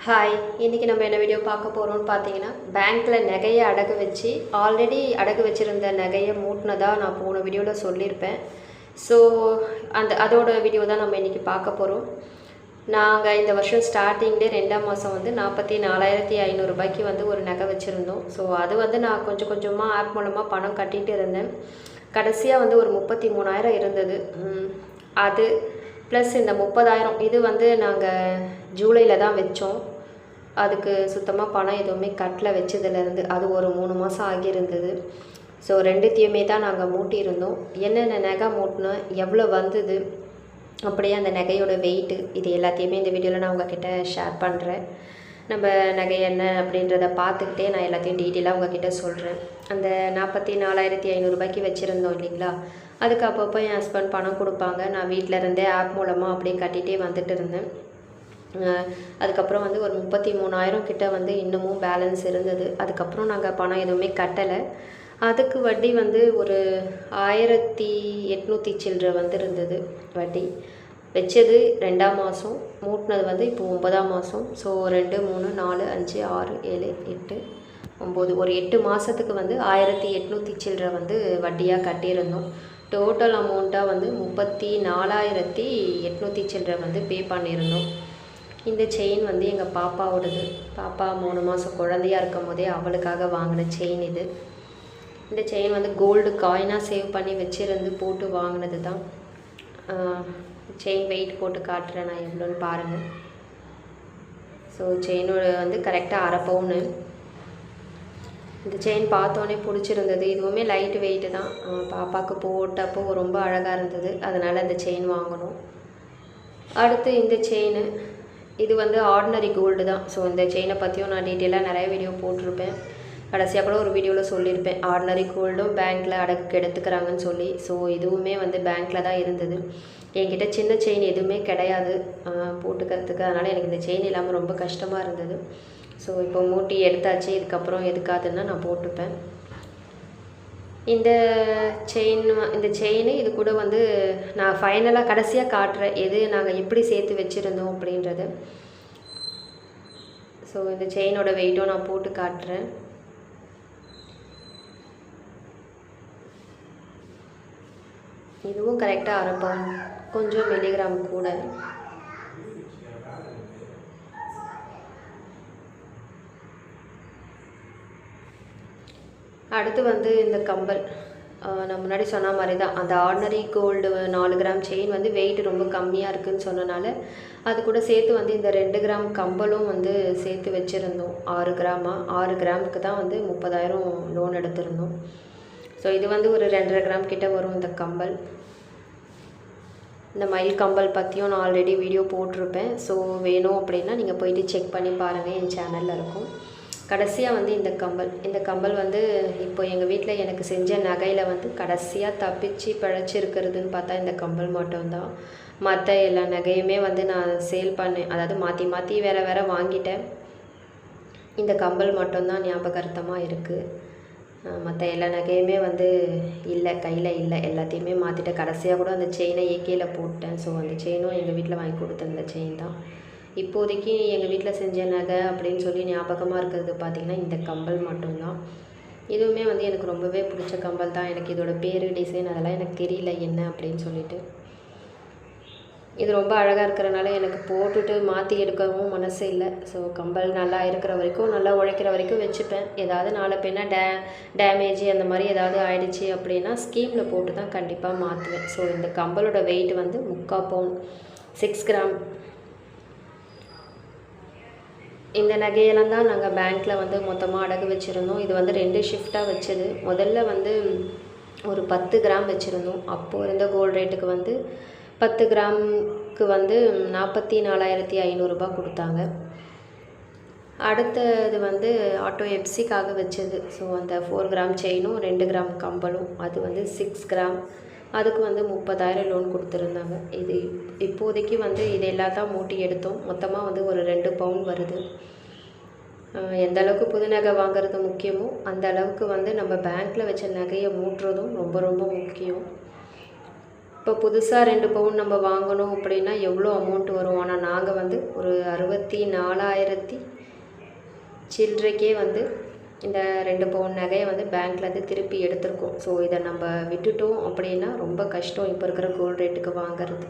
Hi, இன்றைக்கி நம்ம என்ன வீடியோ பார்க்க போகிறோம்னு பார்த்தீங்கன்னா, பேங்க்கில் நகையை அடகு வச்சு ஆல்ரெடி அடகு வச்சுருந்த நகையை மூட்டினதாக நான் போன வீடியோவில் சொல்லியிருப்பேன். ஸோ அதோட வீடியோ தான் நம்ம இன்றைக்கி பார்க்க போகிறோம். நாங்கள் இந்த வருஷம் ஸ்டார்டிங்லேயே 2ஆம் மாதம் வந்து 44,500 ரூபாய்க்கு வந்து ஒரு நகை வச்சுருந்தோம். ஸோ அது வந்து நான் கொஞ்சம் கொஞ்சமாக ஆப் மூலமாக பணம் கட்டிகிட்டு இருந்தேன். கடைசியாக வந்து ஒரு 33,000 இருந்தது. அது ப்ளஸ் இந்த 30,000 இது வந்து நாங்கள் ஜூலையில் தான் வச்சோம். அதுக்கு சுத்தமாக பணம் எதுவுமே கட்டில் வச்சதுலேருந்து அது ஒரு 3 மாதம் ஆகியிருந்தது. ஸோ ரெண்டுத்தையுமே தான் நாங்கள் மூட்டியிருந்தோம். என்னென்ன நகை மூட்டினோம், எவ்வளோ வந்தது, அப்படியே அந்த நகையோட வெயிட்டு, இது எல்லாத்தையுமே இந்த வீடியோவில் நான் உங்ககிட்ட ஷேர் பண்ணுறேன். நம்ம நகை என்ன அப்படின்றத பார்த்துக்கிட்டே நான் எல்லாத்தையும் டீட்டெயிலாக உங்ககிட்ட சொல்கிறேன். அந்த 44,500 ரூபாய்க்கு வச்சுருந்தோம் இல்லைங்களா, அதுக்கு அப்பப்போ என் ஹஸ்பண்ட் பணம் கொடுப்பாங்க. நான் வீட்டில் இருந்தே ஆப் மூலமாக அப்படியே கட்டிகிட்டே வந்துட்டு இருந்தேன். அதுக்கப்புறம் வந்து ஒரு 33,000 கிட்ட வந்து இன்னமும் பேலன்ஸ் இருந்தது. அதுக்கப்புறம் நாங்கள் பணம் எதுவுமே கட்டலை. அதுக்கு வட்டி வந்து ஒரு 1,800 சில்லற வந்து இருந்தது வட்டி. வச்சது 2ஆம் மாதம், மூட்டினது வந்து இப்போ 9ஆம் மாதம். ஸோ 2, 3, 4, 5, 6, 7, 8, 9 ஒரு 8 மாதத்துக்கு வந்து 1,800 சில்லற வந்து வட்டியாக கட்டியிருந்தோம். டோட்டல் அமௌண்ட்டாக வந்து 34,800 சில்லற வந்து பே பண்ணியிருந்தோம். இந்த செயின் வந்து எங்கள் பாப்பாவோடது. பாப்பா 3 மாதம் குழந்தையாக இருக்கும் போதே அவளுக்காக வாங்கின செயின் இது. இந்த செயின் வந்து கோல்டு காயினாக சேவ் பண்ணி வச்சுருந்து போட்டு வாங்கினது தான். செயின் வெயிட் போட்டு காட்டுறேன் நான் எவ்வளோன்னு பாருங்கள். ஸோ செயினோட வந்து கரெக்டாக 1/2 பவுனு. இந்த செயின் பார்த்தோன்னே பிடிச்சிருந்தது. இதுவுமே லைட் வெயிட்டு தான். பாப்பாவுக்கு போட்டப்போ ரொம்ப அழகாக இருந்தது, அதனால் அந்த செயின் வாங்கணும். அடுத்து இந்த செயின், இது வந்து ஆர்டினரி கோல்டு தான். ஸோ இந்த செயினை பற்றியும் நான் டீட்டெயிலாக நிறைய வீடியோ போட்டிருப்பேன். கடைசியாக கூட ஒரு வீடியோவில் சொல்லியிருப்பேன், ஆர்டினரி கோல்டும் பேங்க்கில் அடகு எடுத்துக்கிறாங்கன்னு சொல்லி. ஸோ இதுவுமே வந்து பேங்க்கில் தான் இருந்தது. என்கிட்ட சின்ன செயின் எதுவுமே கிடையாது போட்டுக்கிறதுக்கு. அதனால் எனக்கு இந்த செயின் இல்லாமல் ரொம்ப கஷ்டமாக இருந்தது. ஸோ இப்போ மூட்டி எடுத்தாச்சு, இதுக்கப்புறம் எதுக்காதுன்னா நான் போட்டுப்பேன். இந்த செயின் இது கூட வந்து நான் ஃபைனலாக கடைசியாக காட்டுறேன் எது நாங்கள் எப்படி சேர்த்து வச்சுருந்தோம் அப்படின்றது. ஸோ இந்த செயினோட வெயிட்டும் நான் போட்டு காட்டுறேன். இதுவும் கரெக்டாக 1/2 பவுன், கொஞ்சம் மில்லிகிராம் கூட. அடுத்து வந்து இந்த கம்பல், நான் முன்னாடி சொன்ன மாதிரி தான். அந்த ஆர்டினரி கோல்டு 4 கிராம் செயின் வந்து வெயிட் ரொம்ப கம்மியாக இருக்குதுன்னு சொன்னனால அது கூட சேர்த்து வந்து இந்த 2 கிராம் கம்பலும் வந்து சேர்த்து வச்சுருந்தோம். 6 கிராமுக்கு தான் வந்து 30,000 லோன் எடுத்திருந்தோம். ஸோ இது வந்து ஒரு 2.5 கிராம் கிட்ட வரும் இந்த கம்பல். இந்த மயில் கம்பல் பற்றியும் நான் ஆல்ரெடி வீடியோ போட்டிருப்பேன். ஸோ வேணும் அப்படின்னா நீங்கள் போயிட்டு செக் பண்ணி பாருங்கள், என் சேனலில் இருக்கும். கடைசியாக வந்து இந்த கம்பல் வந்து இப்போ எங்கள் வீட்டில் எனக்கு செஞ்ச நகையில் வந்து கடைசியாக தப்பிச்சு பிழைச்சிருக்கிறதுன்னு பார்த்தா இந்த கம்பல் மட்டும்தான். மற்ற எல்லா நகையுமே வந்து நான் சேல் பண்ணேன், அதாவது மாற்றி மாற்றி வேறு வாங்கிட்டேன். இந்த கம்பல் மட்டும்தான் ஞாபகார்த்தமாக இருக்குது. மற்ற எல்லா நகையுமே வந்து இல்லை, கையில் இல்லை, எல்லாத்தையுமே மாற்றிட்டேன். கடைசியாக கூட அந்த செயினை ஏகேயில் போட்டேன். ஸோ அந்த செயினும் எங்கள் வீட்டில் வாங்கி கொடுத்துருந்த செயின் தான். இப்போதைக்கு எங்கள் வீட்டில் செஞ்ச நகை அப்படின்னு சொல்லி ஞாபகமாக இருக்கிறது பார்த்திங்கன்னா இந்த கம்பல் மட்டும்தான். இதுவுமே வந்து எனக்கு ரொம்பவே பிடிச்ச கம்பல் தான். எனக்கு இதோட பேர், டிசைன் அதெல்லாம் எனக்கு தெரியல என்ன அப்படின்னு சொல்லிட்டு. இது ரொம்ப அழகாக இருக்கிறனால எனக்கு போட்டுட்டு மாற்றி எடுக்கவும் மனசு இல்லை. ஸோ கம்பல் நல்லா இருக்கிற வரைக்கும், நல்லா உழைக்கிற வரைக்கும் வச்சுப்பேன். ஏதாவது நாளை பின்ன டேமேஜ் அந்த மாதிரி ஏதாவது ஆயிடுச்சு அப்படின்னா ஸ்கீமில் போட்டு தான் கண்டிப்பாக மாற்றுவேன். ஸோ இந்த கம்பலோட வெயிட் வந்து 3/4 பவுன், 6 கிராம். இந்த நகையெல்லாம் தான் நாங்கள் பேங்க்கில் வந்து மொத்தமாக அடகு வச்சுருந்தோம். இது வந்து 2 ஷிஃப்டாக வச்சது. முதல்ல வந்து ஒரு 10 கிராம் வச்சுருந்தோம். அப்போது இருந்த கோல்டு ரேட்டுக்கு வந்து 10 கிராமுக்கு வந்து 44,500 ரூபா கொடுத்தாங்க. அடுத்தது வந்து ஆட்டோ எஃப்சிக்காக வச்சது. ஸோ அந்த 4 கிராம் செயினும் 2 கிராம் கம்பலும், அது வந்து 6 கிராம். அதுக்கு வந்து 30,000 லோன் கொடுத்துருந்தாங்க. இது இப்போதைக்கு வந்து இது எல்லாத்தான் மூட்டி எடுத்தோம். மொத்தமாக வந்து ஒரு 2 பவுன் வருது. எந்த அளவுக்கு புது நகை வாங்குறது முக்கியமோ அந்த அளவுக்கு வந்து நம்ம பேங்க்கில் வச்ச நகையை மூட்டுறதும் ரொம்ப ரொம்ப முக்கியம். இப்போ புதுசாக 2 பவுன் நம்ம வாங்கணும் அப்படின்னா எவ்வளோ அமௌண்ட் வரும். ஆனால் நாங்கள் வந்து ஒரு 64,000 சில்லறைக்கே வந்து இந்த 2 பவுன் நகையை வந்து பேங்க்லேருந்து திருப்பி எடுத்திருக்கோம். ஸோ இதை நம்ம விட்டுட்டோம் அப்படின்னா ரொம்ப கஷ்டம் இப்போ இருக்கிற கோல்டு ரேட்டுக்கு வாங்கிறது.